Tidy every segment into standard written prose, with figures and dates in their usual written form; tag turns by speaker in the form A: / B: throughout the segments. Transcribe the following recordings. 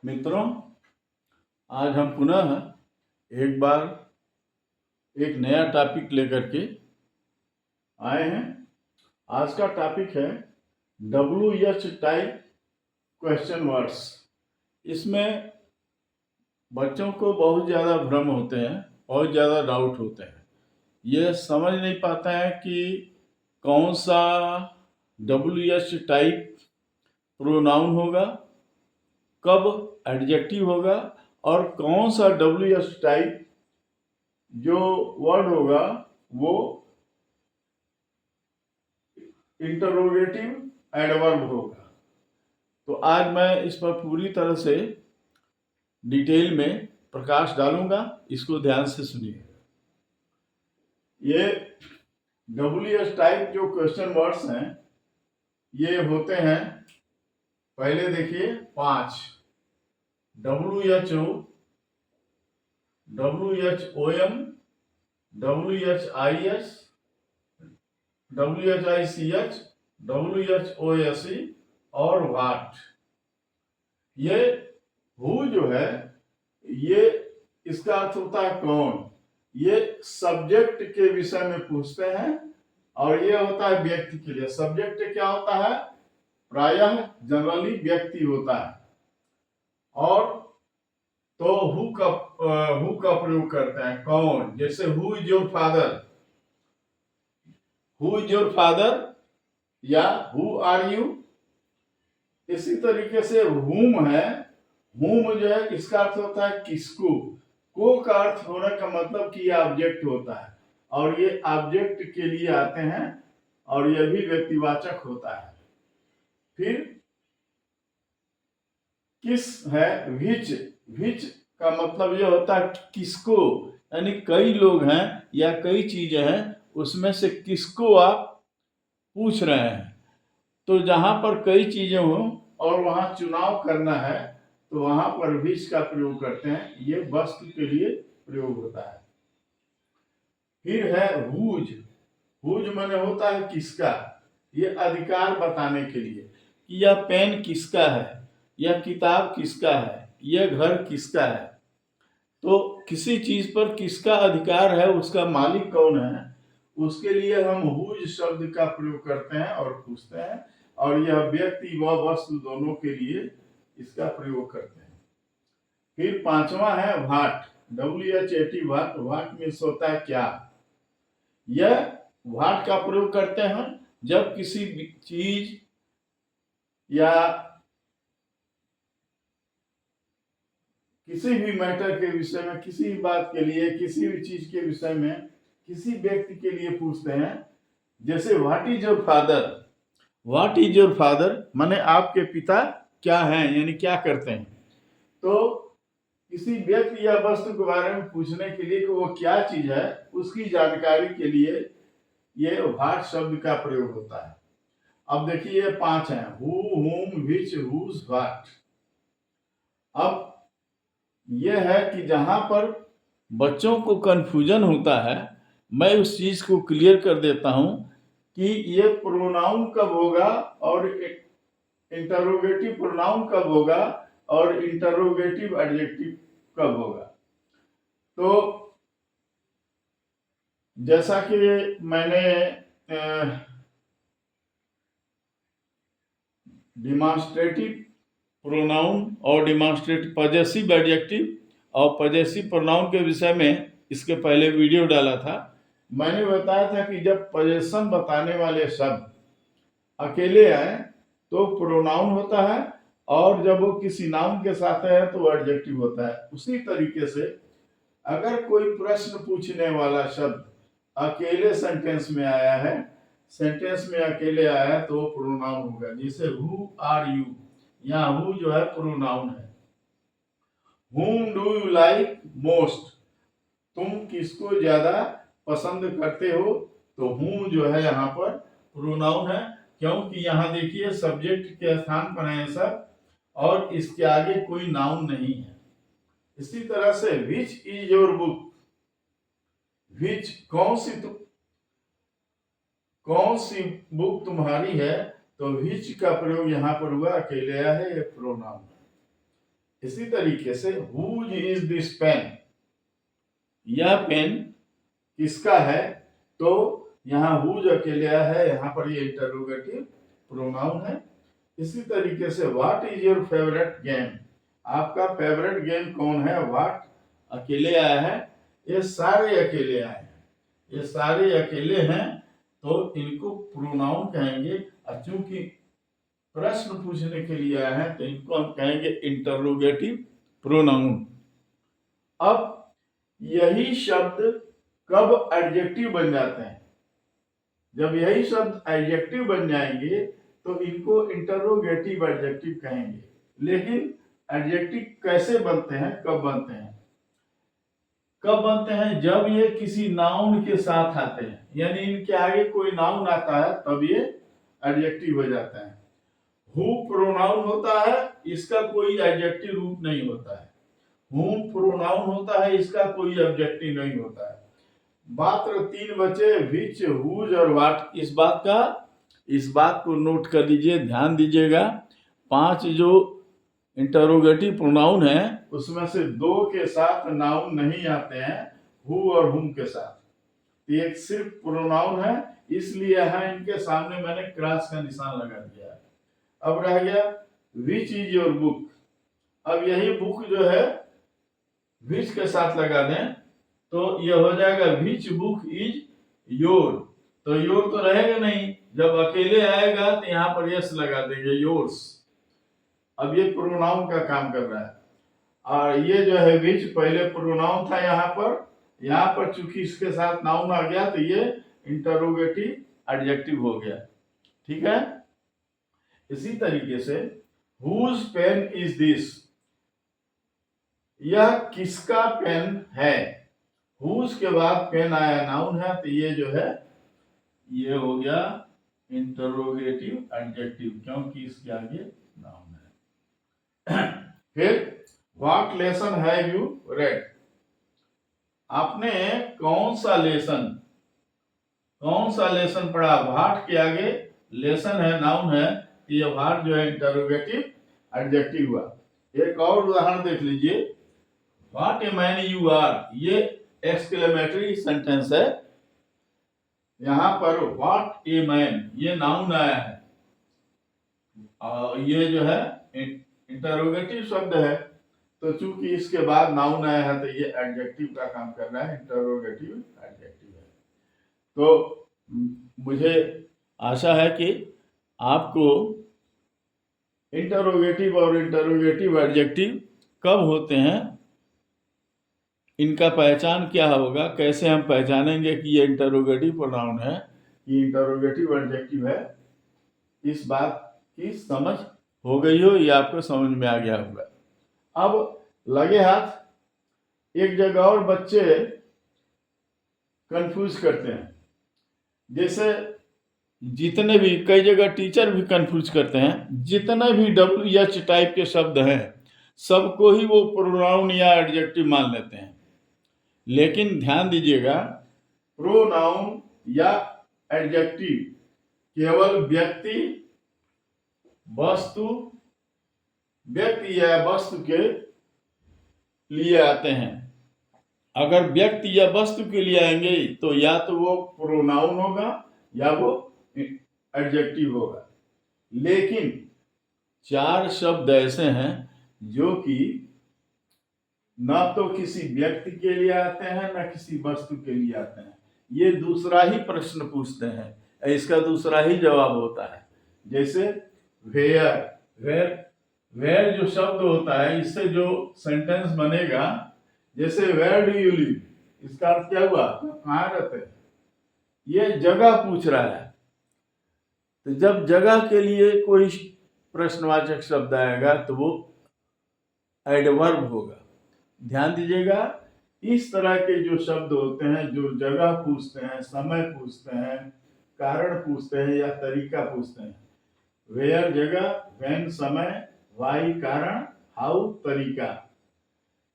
A: मित्रों, आज हम पुनः एक बार एक नया टॉपिक लेकर के आए हैं। आज का टॉपिक है WH टाइप क्वेश्चन वर्ड्स। इसमें बच्चों को बहुत ज़्यादा भ्रम होते हैं, बहुत ज़्यादा डाउट होते हैं। ये समझ नहीं पाते हैं कि कौन सा WH टाइप प्रोनाउन होगा, कब एडजेक्टिव होगा और कौन सा WH टाइप जो वर्ड होगा वो इंटरोगेटिव एडवर्ब होगा। तो आज मैं इस पर पूरी तरह से डिटेल में प्रकाश डालूंगा, इसको ध्यान से सुनिए। ये WH टाइप जो क्वेश्चन वर्ड्स हैं ये होते हैं, पहले देखिए 5: WHO, WHOM, WHIS, WHICH, WHOSE और व्हाट। ये हु जो है ये इसका अर्थ होता है कौन। ये सब्जेक्ट के विषय में पूछते हैं और ये होता है व्यक्ति के लिए। सब्जेक्ट क्या होता है? प्रायः जनरली व्यक्ति होता है। और तो हु का प्रयोग करते हैं कौन, जैसे who is your father, who is your father या हु आर यू। इसी तरीके से हुम है, हुम जो है इसका अर्थ होता है किसको। को का अर्थ होने का मतलब कि यह ऑब्जेक्ट होता है और ये ऑब्जेक्ट के लिए आते हैं और यह भी व्यक्तिवाचक होता है। फिर किस है, विच। विच का मतलब यह होता है किसको, यानी कई लोग हैं या कई चीजें हैं, उसमें से किसको आप पूछ रहे हैं। तो जहां पर कई चीजें हो और वहां चुनाव करना है तो वहां पर विच का प्रयोग करते हैं। ये वस्तु के लिए प्रयोग होता है। फिर है हुज। हुज माने होता है किसका। ये अधिकार बताने के लिए कि यह पेन किसका है, यह किताब किसका है, यह घर किसका है। तो किसी चीज पर किसका अधिकार है, उसका मालिक कौन है, उसके लिए हम हुज शब्द का प्रयोग करते हैं और पूछते हैं। और यह व्यक्ति व वस्तु दोनों के लिए इसका प्रयोग करते हैं। फिर पांचवा है what. WHAT what. What means होता है क्या। यह व्हाट का प्रयोग करते हैं जब किसी चीज या किसी भी मैटर के विषय में, किसी भी बात के लिए, किसी भी चीज के विषय में किसी व्यक्ति के लिए पूछते हैं। जैसे what is your father. What is your father माने आपके पिता क्या हैं, यानी क्या करते हैं। तो किसी व्यक्ति या वस्तु के बारे में पूछने के लिए कि वो क्या चीज है, उसकी जानकारी के लिए ये व्हाट शब्द का प्रयोग होता है। अब देखिए ये 5 हैं: हु, हुम, विच, हुज, व्हाट। अब यह है कि जहां पर बच्चों को कंफ्यूजन होता है, मैं उस चीज को क्लियर कर देता हूं कि ये प्रोनाउन कब होगा और इंटरोगेटिव प्रोनाउन कब होगा और इंटरोगेटिव एडजेक्टिव कब होगा। तो जैसा कि मैंने डिमॉन्स्ट्रेटिव प्रोनाउन और डिमॉन्स्ट्रेटिव पजेसिव एडजेक्टिव और पजेसिव प्रोनाउन के विषय में इसके पहले वीडियो डाला था। मैंने बताया था कि जब पजेशन बताने वाले शब्द अकेले आए तो प्रोनाउन होता है और जब वो किसी नाउन के साथ है तो एडजेक्टिव होता है। उसी तरीके से अगर कोई प्रश्न पूछने वाला शब्द अकेले सेंटेंस में आया है, सेंटेंस में अकेले आया है तो वो प्रोनाउन होगा। जैसे हु आर यू, यहाँ हु जो है प्रोनाउन है। Whom do you like most, तुम किसको ज्यादा पसंद करते हो, तो whom जो है यहाँ पर प्रोनाउन है, क्योंकि यहाँ देखिए सब्जेक्ट के स्थान पर है सब और इसके आगे कोई नाउन नहीं है। इसी तरह से which is your book, which कौन सी बुक तुम्हारी है, तो which का प्रयोग यहाँ पर हुआ, अकेले है, ये प्रोनाउन है। इसी तरीके से हुज इज दिस पेन, यह पेन किसका है, तो यहाँ हुज अकेले है, यहाँ पर ये इंटरोगेटिव प्रोनाउन है। इसी तरीके से what is your favourite game, आपका फेवरेट गेम कौन है, व्हाट अकेले आया है, ये सारे अकेले आए हैं, ये सारे अकेले हैं, तो इनको प्रोनाउन कहेंगे। और चूंकि प्रश्न पूछने के लिए आए हैं तो इनको हम कहेंगे इंटरोगेटिव प्रोनाउन। अब यही शब्द कब एडजेक्टिव बन जाते हैं, जब यही शब्द एडजेक्टिव बन जाएंगे तो इनको इंटरोगेटिव एडजेक्टिव कहेंगे। लेकिन एडजेक्टिव कैसे बनते हैं, कब बनते हैं, कब बनते हैं, जब ये किसी नाउन के साथ आते हैं, यानी इनके आगे कोई नाउन आता है तब ये एडजेक्टिव हो जाता है। हु प्रोनाउन होता है, इसका कोई एडजेक्टिव रूप नहीं होता है। हुम प्रोनाउन होता है, इसका कोई ऑब्जेक्टिव नहीं होता है। मात्र 3 बचे, विच, हुज और व्हाट। इस बात को नोट कर लीजिए, ध्यान दीजिएगा। 5 जो इंटरोगेटिव प्रोनाउन है उसमें से 2 के साथ नाउन नहीं आते हैं, हु और हुम के साथ। एक सिर्फ प्रोनाउन है, इसलिए है इनके सामने मैंने क्रॉस का निशान लगा दिया है। अब रह गया विच इज योर बुक। अब यही बुक जो है विच के साथ लगा दें तो यह हो जाएगा विच बुक इज योर। तो योर तो रहेगा नहीं, जब अकेले आएगा तो यहाँ पर यस लगा देंगे, योर्स। अब ये प्रोनाउन का काम कर रहा है, और ये जो है विच पहले प्रोनाउन था, यहाँ पर चूंकि इसके साथ नाउन आ गया तो ये इंटरोगेटिव एडजेक्टिव हो गया। ठीक है। इसी तरीके से हुज पेन इज दिस, यह किसका पेन है। हुज के बाद पेन आया, नाउन है, तो ये जो है ये हो गया इंटरोगेटिव एडजेक्टिव, क्योंकि इसके आगे नाउन है। फिर what lesson have you read, आपने कौन सा लेसन पढ़ा। व्हाट के आगे लेसन है, नाउन है, ये व्हाट जो है इंटरोगेटिव एडजेक्टिव हुआ। एक और उदाहरण देख लीजिए, what a man you are, ये एक्सक्लेमेटरी सेंटेंस है। यहां पर व्हाट ए मैन ये नाउन आया है, और ये जो है इंटरोगेटिव शब्द है, तो चूंकि इसके बाद नाउन आया है तो ये एडजेक्टिव का काम कर रहा है, इंटरोगेटिव एडजेक्टिव है। तो मुझे आशा है कि आपको इंटरोगेटिव और इंटरोगेटिव एडजेक्टिव कब होते हैं, इनका पहचान क्या होगा, कैसे हम पहचानेंगे कि ये इंटरोगेटिव प्रोनाउन है, ये इंटरोगेटिव एडजेक्टिव है, इस बात की समझ हो गई हो, ये आपको समझ में आ गया होगा। अब लगे हाथ, एक जगह और बच्चे कंफ्यूज करते हैं, जैसे जितने भी, कई जगह टीचर भी कंफ्यूज करते हैं, जितने भी WH टाइप के शब्द हैं सबको ही वो प्रोनाउन या एडजेक्टिव मान लेते हैं। लेकिन ध्यान दीजिएगा, प्रोनाउन या एडजेक्टिव केवल व्यक्ति या वस्तु के लिए आते हैं। अगर व्यक्ति या वस्तु के लिए आएंगे तो या तो वो प्रोनाउन होगा या वो एडजेक्टिव होगा। लेकिन 4 शब्द ऐसे हैं जो कि ना तो किसी व्यक्ति के लिए आते हैं ना किसी वस्तु के लिए आते हैं, ये दूसरा ही प्रश्न पूछते हैं, इसका दूसरा ही जवाब होता है। जैसे वेयर जो शब्द होता है, इससे जो सेंटेंस बनेगा, जैसे वेयर डू यू लिव, इसका अर्थ क्या हुआ, कहाँ रहते हैं, ये जगह पूछ रहा है। तो जब जगह के लिए कोई प्रश्नवाचक शब्द आएगा तो वो एडवर्ब होगा। ध्यान दीजिएगा, इस तरह के जो शब्द होते हैं जो जगह पूछते हैं, समय पूछते हैं, कारण पूछते हैं या तरीका पूछते हैं, वेयर जगह, व्हेन समय, वाई कारण, हाउ तरीका,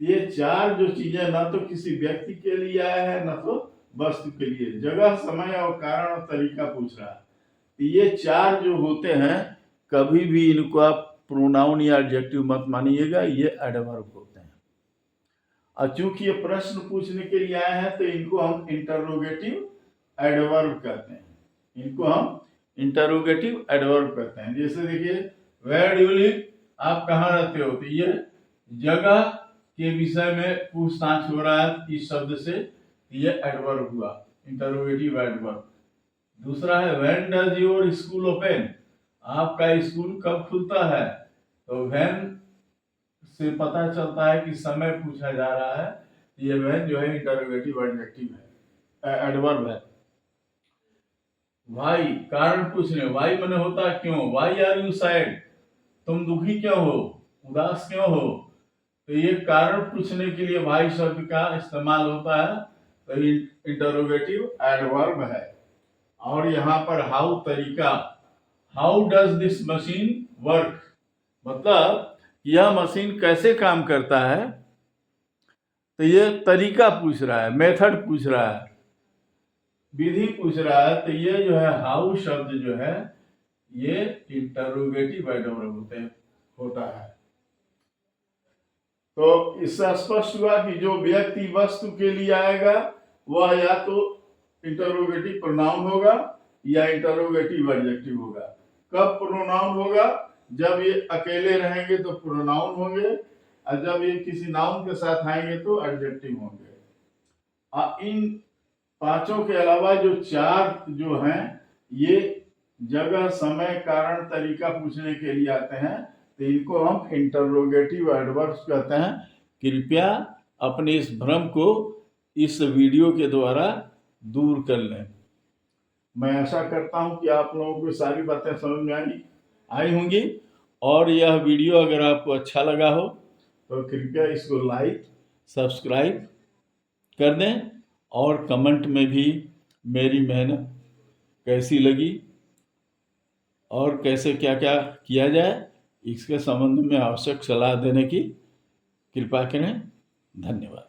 A: ये 4 जो चीजें ना तो किसी व्यक्ति के लिए आया है ना तो वस्तु के लिए, जगह, समय और कारण और तरीका पूछ रहा है। ये 4 जो होते हैं, कभी भी इनको आप प्रोनाउन या एडजेक्टिव मत मानिएगा, ये एडवर्ब होते हैं। और चूंकि ये प्रश्न पूछने के लिए आए हैं तो इनको हम इंटरोगेटिव एडवर्ब कहते हैं। इनको हम इंटरोगेटिव एडवर्ब कहते हैं। जैसे देखिए, वेयर डू यू लिव, आप कहाँ रहते हो, तो ये जगह के विषय में पूछताछ हो रहा है इस शब्द से, ये एडवर्ब हुआ, इंटरोगेटिव एडवर्ब। दूसरा है when does your school open, आपका स्कूल कब खुलता है, तो व्हेन से पता चलता है कि समय पूछा जा रहा है, ये व्हेन जो है इंटरोगेटिव एडजेक्टिव है, एडवर्ब है। वाई, कारण पूछने, वाई माने होता है क्यों, वाई आर यू सैड, तुम दुखी क्यों हो, उदास क्यों हो, तो ये कारण पूछने के लिए वाई शब्द का इस्तेमाल होता है, तो इंटरोगेटिव एडवर्ब है। और यहाँ पर हाउ, तरीका, how does this machine work, मतलब यह मशीन कैसे काम करता है, तो ये तरीका पूछ रहा है, मेथड पूछ रहा है, विधि पूछ रहा है, तो ये जो है हाउ शब्द जो है ये इंटरोगेटिव एडवर्ब होता है। तो इससे स्पष्ट हुआ कि जो व्यक्ति वस्तु के लिए आएगा वह या तो इंटरोगेटिव प्रोनाउन होगा या इंटरोगेटिव एडजेक्टिव होगा। कब प्रोनाउन होगा, जब ये अकेले रहेंगे तो प्रोनाउन होंगे, और जब ये किसी नाउन के साथ आएंगे तो एडजेक्टिव होंगे। इन पांचों के अलावा जो चार जो हैं ये जगह, समय, कारण, तरीका पूछने के लिए आते हैं, तो इनको हम इंटरोगेटिव एडवर्ब्स कहते हैं। कृपया अपने इस भ्रम को इस वीडियो के द्वारा दूर कर लें। मैं आशा करता हूं कि आप लोगों को सारी बातें समझ में आई होंगी, और यह वीडियो अगर आपको अच्छा लगा हो तो कृपया इसको लाइक, सब्सक्राइब कर दें, और कमेंट में भी मेरी मेहनत कैसी लगी और कैसे क्या क्या किया जाए इसके संबंध में आवश्यक सलाह देने की कृपा करें। धन्यवाद।